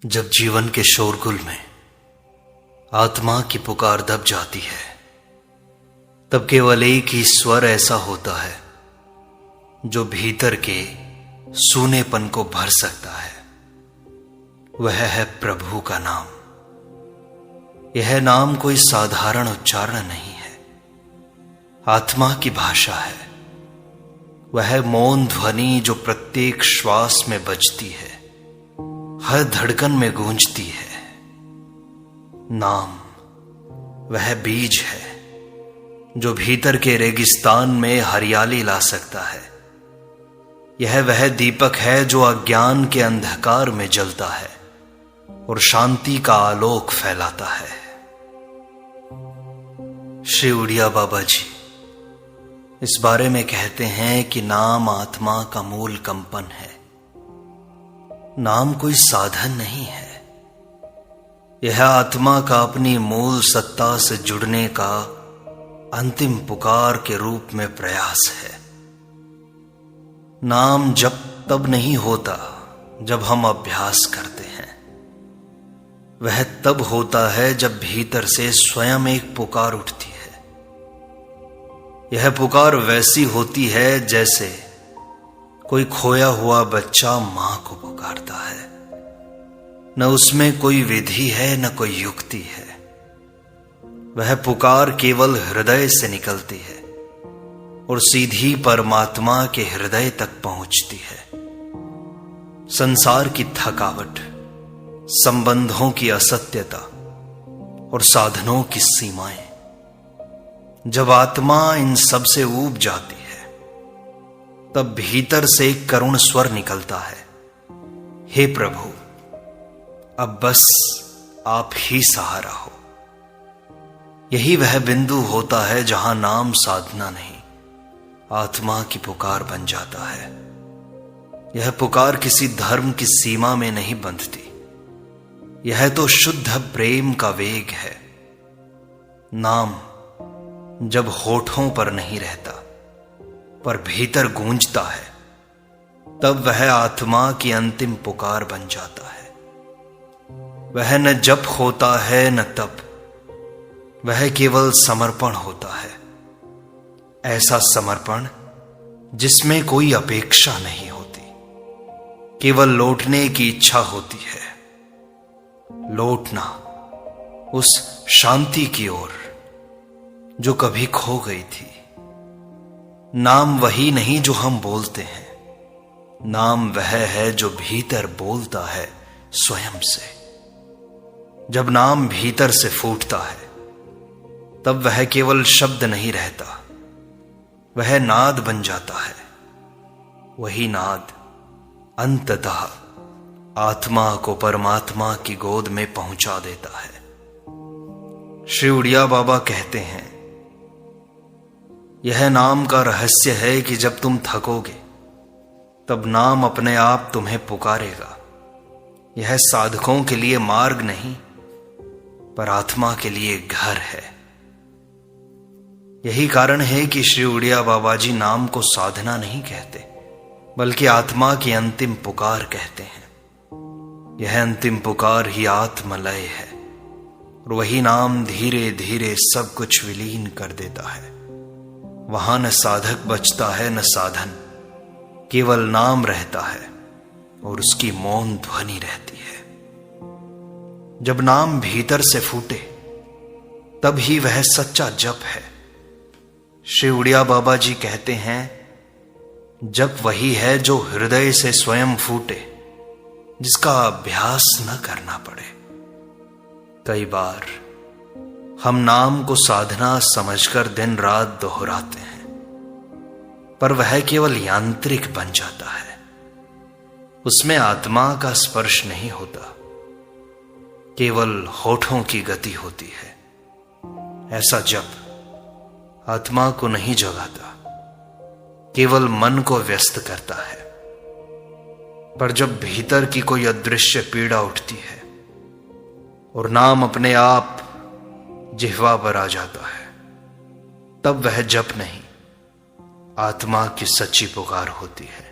जब जीवन के शोरगुल में आत्मा की पुकार दब जाती है, तब केवल एक ही स्वर ऐसा होता है जो भीतर के सूनेपन को भर सकता है। वह है प्रभु का नाम। यह नाम कोई साधारण उच्चारण नहीं है, आत्मा की भाषा है। वह मौन ध्वनि जो प्रत्येक श्वास में बजती है, हर धड़कन में गूंजती है। नाम वह बीज है जो भीतर के रेगिस्तान में हरियाली ला सकता है। यह वह दीपक है जो अज्ञान के अंधकार में जलता है और शांति का आलोक फैलाता है। श्री उड़िया बाबा जी इस बारे में कहते हैं कि नाम आत्मा का मूल कंपन है। नाम कोई साधन नहीं है, यह आत्मा का अपनी मूल सत्ता से जुड़ने का अंतिम पुकार के रूप में प्रयास है। नाम जब तब नहीं होता जब हम अभ्यास करते हैं, वह तब होता है जब भीतर से स्वयं एक पुकार उठती है। यह पुकार वैसी होती है जैसे कोई खोया हुआ बच्चा मां को पुकारता है। न उसमें कोई विधि है न कोई युक्ति है। वह पुकार केवल हृदय से निकलती है और सीधी परमात्मा के हृदय तक पहुंचती है। संसार की थकावट, संबंधों की असत्यता और साधनों की सीमाएं, जब आत्मा इन सब से ऊब जाती है, तब भीतर से एक करुण स्वर निकलता है, हे प्रभु, अब बस आप ही सहारा हो। यही वह बिंदु होता है जहां नाम साधना नहीं, आत्मा की पुकार बन जाता है। यह पुकार किसी धर्म की सीमा में नहीं बंधती, यह तो शुद्ध प्रेम का वेग है। नाम जब होठों पर नहीं रहता पर भीतर गूंजता है, तब वह आत्मा की अंतिम पुकार बन जाता है। वह न जप होता है न तप, वह केवल समर्पण होता है। ऐसा समर्पण जिसमें कोई अपेक्षा नहीं होती, केवल लौटने की इच्छा होती है। लौटना उस शांति की ओर जो कभी खो गई थी। नाम वही नहीं जो हम बोलते हैं, नाम वह है जो भीतर बोलता है स्वयं से। जब नाम भीतर से फूटता है, तब वह केवल शब्द नहीं रहता, वह नाद बन जाता है। वही नाद अंततः आत्मा को परमात्मा की गोद में पहुंचा देता है। श्री उड़िया बाबा कहते हैं, यह नाम का रहस्य है कि जब तुम थकोगे, तब नाम अपने आप तुम्हें पुकारेगा। यह साधकों के लिए मार्ग नहीं, पर आत्मा के लिए घर है। यही कारण है कि श्री उड़िया बाबा जी नाम को साधना नहीं कहते, बल्कि आत्मा की अंतिम पुकार कहते हैं। यह अंतिम पुकार ही आत्मलय है और वही नाम धीरे धीरे सब कुछ विलीन कर देता है। वहां न साधक बचता है न साधन, केवल नाम रहता है और उसकी मौन ध्वनि रहती है। जब नाम भीतर से फूटे, तब ही वह सच्चा जप है। श्री उड़िया बाबा जी कहते हैं, जप वही है जो हृदय से स्वयं फूटे, जिसका अभ्यास न करना पड़े। कई बार हम नाम को साधना समझकर दिन रात दोहराते हैं, पर वह केवल यांत्रिक बन जाता है। उसमें आत्मा का स्पर्श नहीं होता, केवल होठों की गति होती है। ऐसा जप आत्मा को नहीं जगाता, केवल मन को व्यस्त करता है। पर जब भीतर की कोई अदृश्य पीड़ा उठती है और नाम अपने आप जिह्वा पर आ जाता है, तब वह जप नहीं, आत्मा की सच्ची पुकार होती है।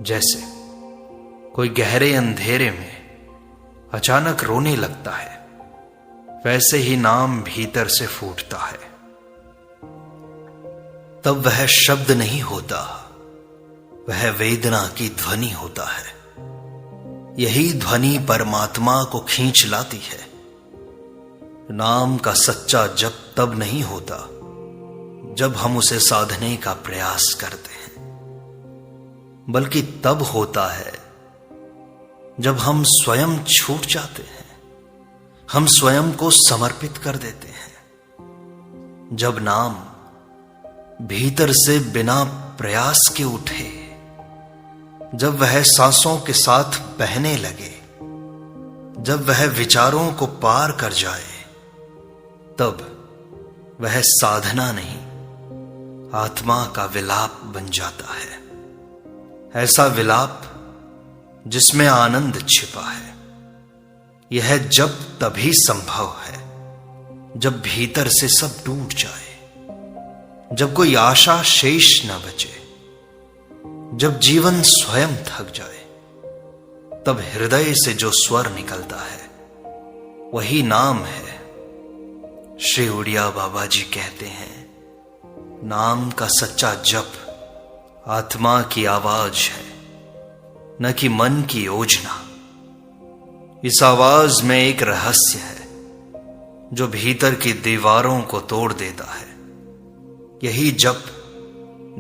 जैसे कोई गहरे अंधेरे में अचानक रोने लगता है, वैसे ही नाम भीतर से फूटता है। तब वह शब्द नहीं होता, वह वेदना की ध्वनि होता है। यही ध्वनि परमात्मा को खींच लाती है। नाम का सच्चा जप तब नहीं होता जब हम उसे साधने का प्रयास करते हैं, बल्कि तब होता है जब हम स्वयं छूट जाते हैं, हम स्वयं को समर्पित कर देते हैं। जब नाम भीतर से बिना प्रयास के उठे, जब वह सांसों के साथ बहने लगे, जब वह विचारों को पार कर जाए, तब वह साधना नहीं, आत्मा का विलाप बन जाता है। ऐसा विलाप जिसमें आनंद छिपा है। यह जब तभी संभव है जब भीतर से सब टूट जाए, जब कोई आशा शेष न बचे, जब जीवन स्वयं थक जाए। तब हृदय से जो स्वर निकलता है वही नाम है। श्री उड़िया बाबा जी कहते हैं, नाम का सच्चा जप आत्मा की आवाज है, न कि मन की योजना। इस आवाज में एक रहस्य है जो भीतर की दीवारों को तोड़ देता है। यही जप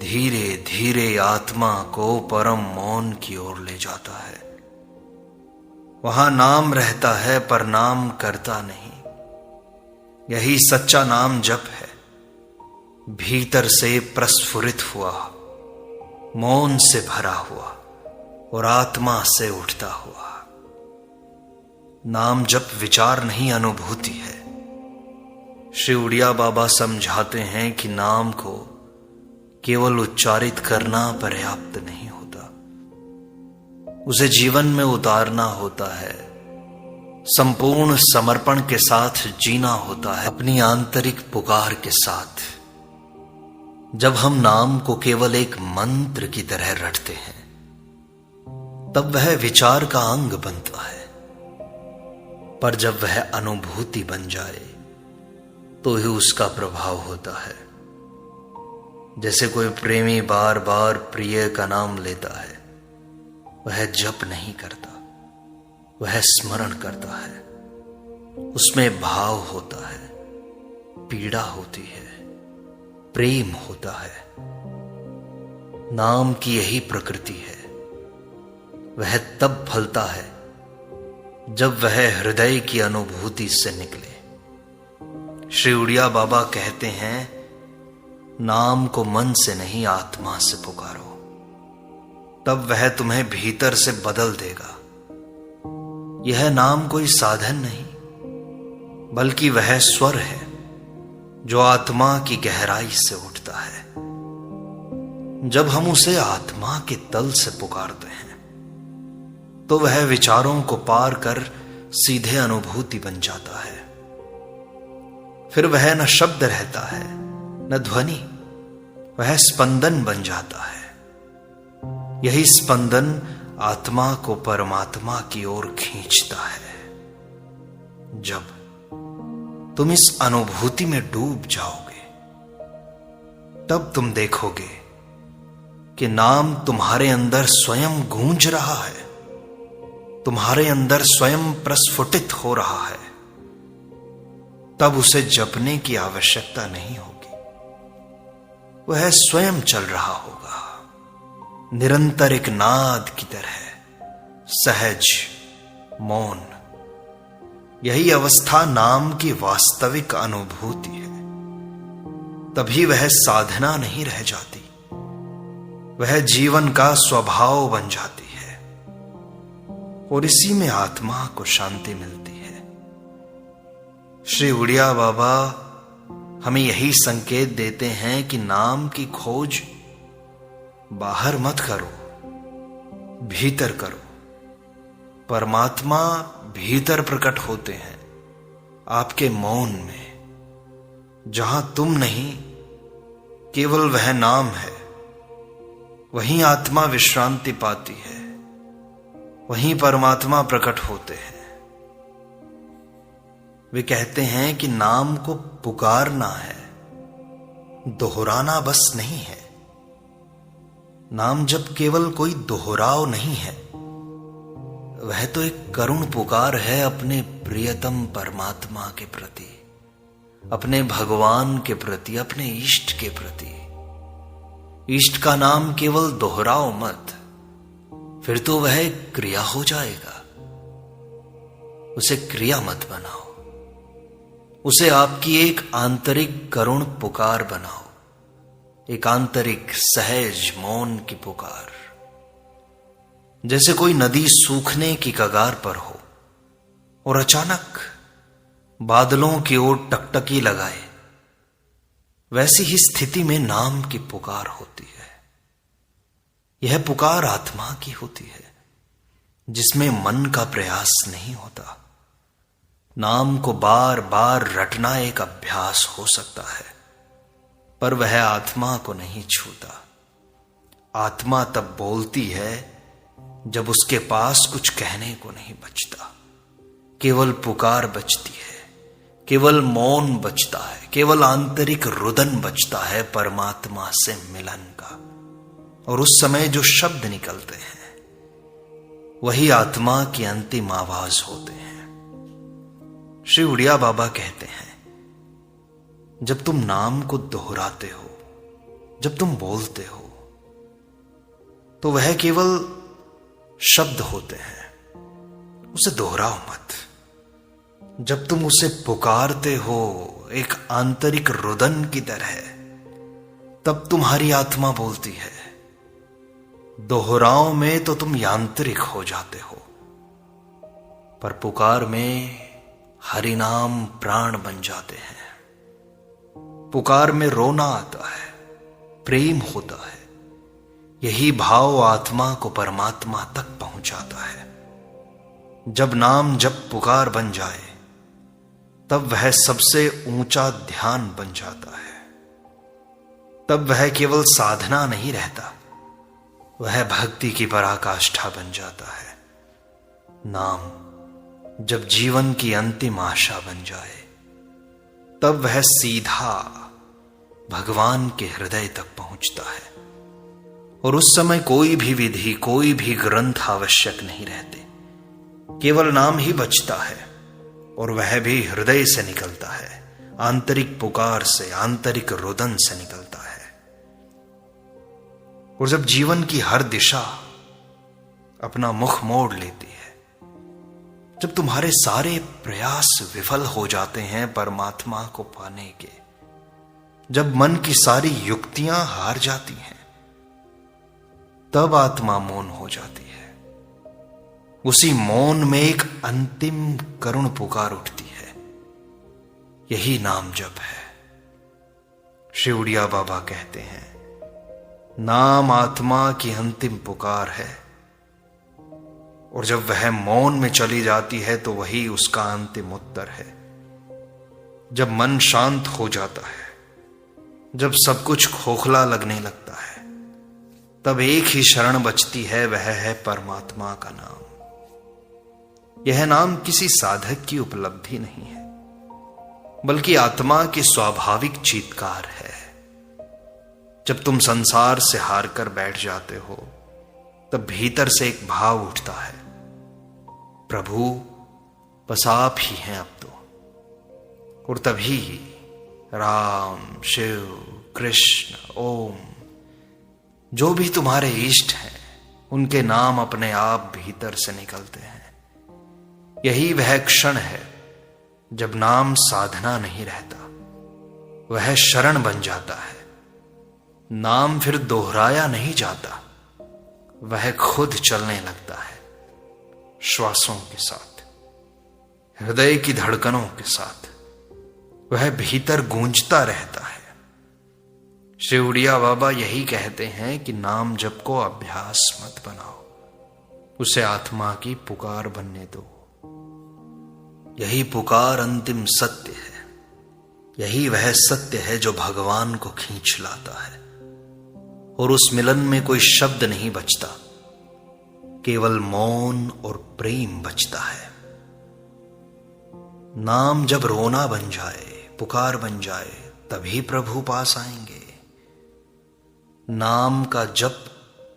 धीरे धीरे आत्मा को परम मौन की ओर ले जाता है। वहां नाम रहता है पर नाम करता नहीं। यही सच्चा नाम जप है, भीतर से प्रस्फुरित हुआ, मौन से भरा हुआ और आत्मा से उठता हुआ। नाम जप विचार नहीं, अनुभूति है। श्री उड़िया बाबा समझाते हैं कि नाम को केवल उच्चारित करना पर्याप्त नहीं होता, उसे जीवन में उतारना होता है। संपूर्ण समर्पण के साथ जीना होता है, अपनी आंतरिक पुकार के साथ। जब हम नाम को केवल एक मंत्र की तरह रटते हैं, तब वह विचार का अंग बनता है। पर जब वह अनुभूति बन जाए तो ही उसका प्रभाव होता है। जैसे कोई प्रेमी बार बार प्रिय का नाम लेता है, वह जप नहीं करता, वह स्मरण करता है। उसमें भाव होता है, पीड़ा होती है, प्रेम होता है। नाम की यही प्रकृति है। वह तब फलता है जब वह हृदय की अनुभूति से निकले। श्री उड़िया बाबा कहते हैं, नाम को मन से नहीं आत्मा से पुकारो, तब वह तुम्हें भीतर से बदल देगा। यह नाम कोई साधन नहीं, बल्कि वह स्वर है जो आत्मा की गहराई से उठता है। जब हम उसे आत्मा के तल से पुकारते हैं तो वह विचारों को पार कर सीधे अनुभूति बन जाता है। फिर वह न शब्द रहता है न ध्वनि, वह स्पंदन बन जाता है। यही स्पंदन आत्मा को परमात्मा की ओर खींचता है। जब तुम इस अनुभूति में डूब जाओगे, तब तुम देखोगे कि नाम तुम्हारे अंदर स्वयं गूंज रहा है, तुम्हारे अंदर स्वयं प्रस्फुटित हो रहा है। तब उसे जपने की आवश्यकता नहीं होगी, वह स्वयं चल रहा होगा, निरंतर एक नाद की तरह, सहज, मौन। यही अवस्था नाम की वास्तविक अनुभूति है। तभी वह साधना नहीं रह जाती, वह जीवन का स्वभाव बन जाती है और इसी में आत्मा को शांति मिलती है। श्री उड़िया बाबा हमें यही संकेत देते हैं कि नाम की खोज बाहर मत करो, भीतर करो। परमात्मा भीतर प्रकट होते हैं, आपके मौन में। जहां तुम नहीं, केवल वह नाम है, वहीं आत्मा विश्रांति पाती है, वहीं परमात्मा प्रकट होते हैं। वे कहते हैं कि नाम को पुकारना है, दोहराना बस नहीं है। नाम जब केवल कोई दोहराव नहीं है, वह तो एक करुण पुकार है अपने प्रियतम परमात्मा के प्रति, अपने भगवान के प्रति, अपने इष्ट के प्रति। इष्ट का नाम केवल दोहराओ मत, फिर तो वह एक क्रिया हो जाएगा। उसे क्रिया मत बनाओ, उसे आपकी एक आंतरिक करुण पुकार बनाओ, एक आंतरिक सहज मौन की पुकार। जैसे कोई नदी सूखने की कगार पर हो और अचानक बादलों की ओर टकटकी लगाए, वैसी ही स्थिति में नाम की पुकार होती है। यह पुकार आत्मा की होती है, जिसमें मन का प्रयास नहीं होता। नाम को बार बार रटना एक अभ्यास हो सकता है, पर वह आत्मा को नहीं छूता। आत्मा तब बोलती है जब उसके पास कुछ कहने को नहीं बचता। केवल पुकार बचती है, केवल मौन बचता है, केवल आंतरिक रुदन बचता है परमात्मा से मिलन का। और उस समय जो शब्द निकलते हैं वही आत्मा की अंतिम आवाज होते हैं। श्री उड़िया बाबा कहते हैं, जब तुम नाम को दोहराते हो, जब तुम बोलते हो, तो वह केवल शब्द होते हैं, उसे दोहराओ मत। जब तुम उसे पुकारते हो एक आंतरिक रुदन की तरह, तब तुम्हारी आत्मा बोलती है। दोहराव में तो तुम यांत्रिक हो जाते हो, पर पुकार में हरि नाम प्राण बन जाते हैं। पुकार में रोना आता है, प्रेम होता है। यही भाव आत्मा को परमात्मा तक पहुंचाता है। जब नाम जब पुकार बन जाए, तब वह सबसे ऊंचा ध्यान बन जाता है। तब वह केवल साधना नहीं रहता, वह भक्ति की पराकाष्ठा बन जाता है। नाम जब जीवन की अंतिम आशा बन जाए, तब वह सीधा भगवान के हृदय तक पहुंचता है। और उस समय कोई भी विधि, कोई भी ग्रंथ आवश्यक नहीं रहते, केवल नाम ही बचता है, और वह भी हृदय से निकलता है, आंतरिक पुकार से, आंतरिक रुदन से निकलता है। और जब जीवन की हर दिशा अपना मुख मोड़ लेती है, जब तुम्हारे सारे प्रयास विफल हो जाते हैं परमात्मा को पाने के, जब मन की सारी युक्तियां हार जाती हैं, तब आत्मा मौन हो जाती है। उसी मौन में एक अंतिम करुण पुकार उठती है। यही नाम जप है। श्री उड़िया बाबा कहते हैं, नाम आत्मा की अंतिम पुकार है, और जब वह मौन में चली जाती है तो वही उसका अंतिम उत्तर है। जब मन शांत हो जाता है, जब सब कुछ खोखला लगने लगता है, तब एक ही शरण बचती है, वह है परमात्मा का नाम। यह नाम किसी साधक की उपलब्धि नहीं है, बल्कि आत्मा की स्वाभाविक चीत्कार है। जब तुम संसार से हार कर बैठ जाते हो, तब भीतर से एक भाव उठता है, प्रभु बस आप ही हैं अब तो। और तभी राम, शिव, कृष्ण, ओम, जो भी तुम्हारे इष्ट हैं, उनके नाम अपने आप भीतर से निकलते हैं। यही वह क्षण है जब नाम साधना नहीं रहता, वह शरण बन जाता है। नाम फिर दोहराया नहीं जाता, वह खुद चलने लगता है, श्वासों के साथ, हृदय की धड़कनों के साथ। वह भीतर गूंजता रहता है। श्री उड़िया बाबा यही कहते हैं कि नाम जप को अभ्यास मत बनाओ, उसे आत्मा की पुकार बनने दो। यही पुकार अंतिम सत्य है। यही वह सत्य है जो भगवान को खींच लाता है। और उस मिलन में कोई शब्द नहीं बचता, केवल मौन और प्रेम बचता है। नाम जब रोना बन जाए, पुकार बन जाए, तभी प्रभु पास आएंगे। नाम का जप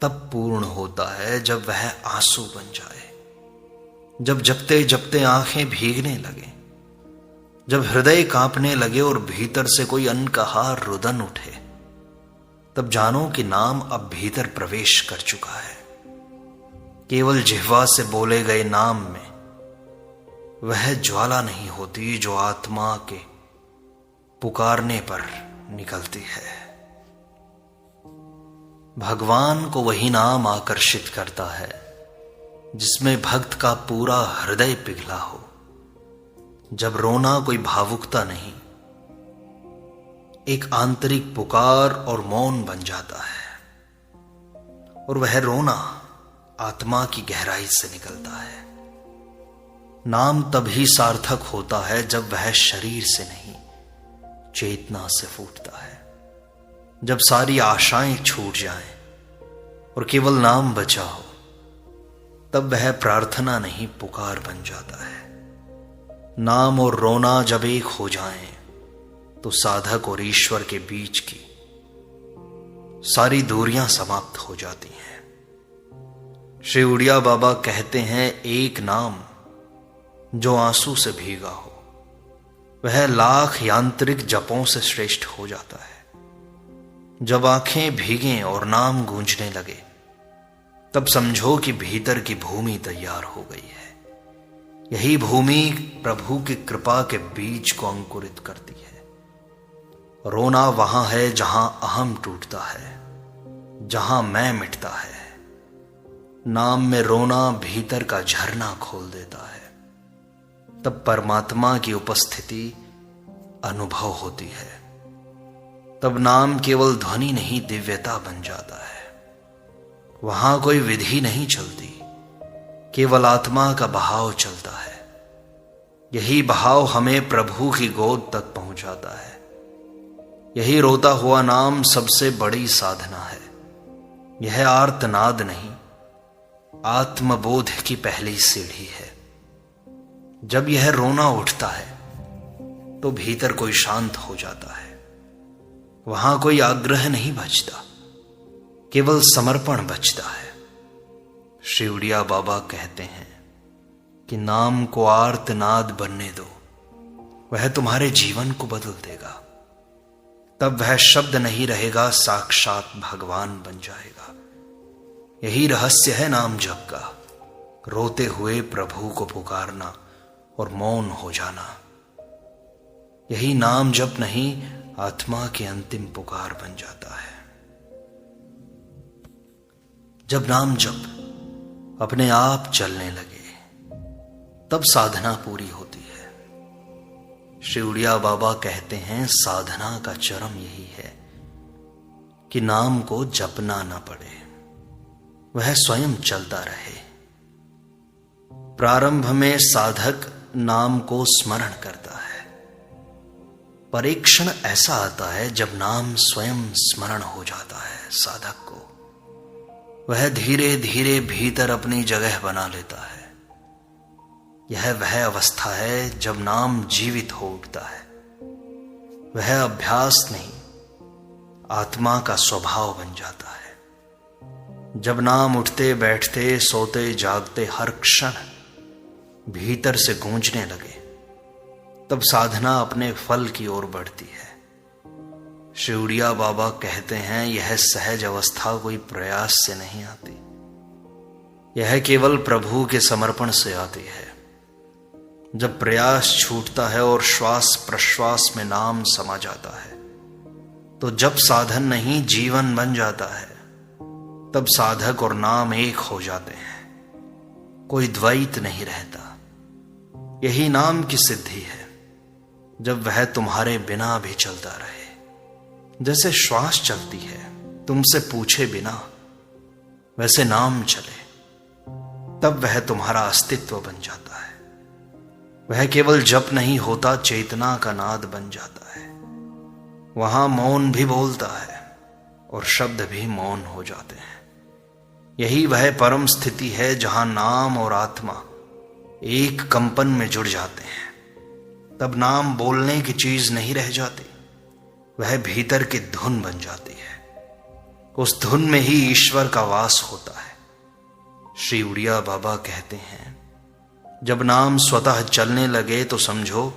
तब पूर्ण होता है जब वह आंसू बन जाए, जब जपते जपते आंखें भीगने लगे, जब हृदय कांपने लगे और भीतर से कोई अनकहा रुदन उठे, तब जानो कि नाम अब भीतर प्रवेश कर चुका है। केवल जिह्वा से बोले गए नाम में वह ज्वाला नहीं होती जो आत्मा के पुकारने पर निकलती है। भगवान को वही नाम आकर्षित करता है जिसमें भक्त का पूरा हृदय पिघला हो, जब रोना कोई भावुकता नहीं, एक आंतरिक पुकार और मौन बन जाता है, और वह रोना आत्मा की गहराई से निकलता है। नाम तभी सार्थक होता है जब वह शरीर से नहीं, चेतना से फूटता है, जब सारी आशाएं छूट जाएं और केवल नाम बचा हो, तब वह प्रार्थना नहीं पुकार बन जाता है। नाम और रोना जब एक हो जाएं तो साधक और ईश्वर के बीच की सारी दूरियां समाप्त हो जाती हैं। श्री उड़िया बाबा कहते हैं, एक नाम जो आंसू से भीगा हो वह लाख यांत्रिक जपों से श्रेष्ठ हो जाता है। जब आंखें भीगें और नाम गूंजने लगे, तब समझो कि भीतर की भूमि तैयार हो गई है। यही भूमि प्रभु की कृपा के बीज को अंकुरित करती है। रोना वहां है जहां अहम टूटता है, जहां मैं मिटता है। नाम में रोना भीतर का झरना खोल देता है, तब परमात्मा की उपस्थिति अनुभव होती है। तब नाम केवल ध्वनि नहीं, दिव्यता बन जाता है। वहां कोई विधि नहीं चलती, केवल आत्मा का बहाव चलता है। यही बहाव हमें प्रभु की गोद तक पहुंचाता है। यही रोता हुआ नाम सबसे बड़ी साधना है। यह आर्तनाद नहीं, आत्मबोध की पहली सीढ़ी है। जब यह रोना उठता है तो भीतर कोई शांत हो जाता है। वहां कोई आग्रह नहीं बचता, केवल समर्पण बचता है। श्री उड़िया बाबा कहते हैं कि नाम को आर्तनाद बनने दो, वह तुम्हारे जीवन को बदल देगा। तब वह शब्द नहीं रहेगा, साक्षात भगवान बन जाएगा। यही रहस्य है नाम जप का, रोते हुए प्रभु को पुकारना और मौन हो जाना। यही नाम जप नहीं, आत्मा की अंतिम पुकार बन जाता है। जब नाम जप अपने आप चलने लगे, तब साधना पूरी होती है। श्री उड़िया बाबा कहते हैं, साधना का चरम यही है कि नाम को जपना न पड़े, वह स्वयं चलता रहे। प्रारंभ में साधक नाम को स्मरण करता है, पर एक क्षण ऐसा आता है जब नाम स्वयं स्मरण हो जाता है साधक को। वह धीरे धीरे भीतर अपनी जगह बना लेता है। यह वह अवस्था है जब नाम जीवित हो उठता है। वह अभ्यास नहीं, आत्मा का स्वभाव बन जाता है। जब नाम उठते बैठते सोते जागते हर क्षण भीतर से गूंजने लगे, तब साधना अपने फल की ओर बढ़ती है। श्री उड़िया बाबा कहते हैं, यह सहज अवस्था कोई प्रयास से नहीं आती, यह केवल प्रभु के समर्पण से आती है। जब प्रयास छूटता है और श्वास प्रश्वास में नाम समा जाता है, तो जब साधन नहीं जीवन बन जाता है, तब साधक और नाम एक हो जाते हैं। कोई द्वैत नहीं रहता। यही नाम की सिद्धि है, जब वह तुम्हारे बिना भी चलता रहे। जैसे श्वास चलती है तुमसे पूछे बिना, वैसे नाम चले, तब वह तुम्हारा अस्तित्व बन जाता है। वह केवल जप नहीं होता, चेतना का नाद बन जाता है। वहां मौन भी बोलता है और शब्द भी मौन हो जाते हैं। यही वह परम स्थिति है जहां नाम और आत्मा एक कंपन में जुड़ जाते हैं। तब नाम बोलने की चीज नहीं रह जाती, वह भीतर की धुन बन जाती है। उस धुन में ही ईश्वर का वास होता है। श्री उड़िया बाबा कहते हैं, जब नाम स्वतः चलने लगे तो समझो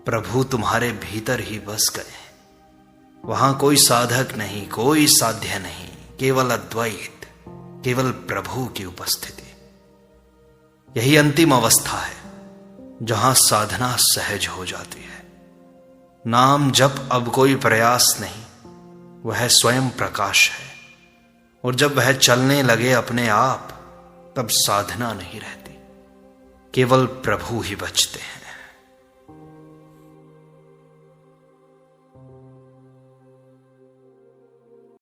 प्रभु तुम्हारे भीतर ही बस गए। वहां कोई साधक नहीं, कोई साध्य नहीं, केवल अद्वैत, केवल प्रभु की उपस्थिति। यही अंतिम अवस्था है जहां साधना सहज हो जाती है। नाम जप अब कोई प्रयास नहीं, वह स्वयं प्रकाश है। और जब वह चलने लगे अपने आप, तब साधना नहीं रहती, केवल प्रभु ही बचते हैं।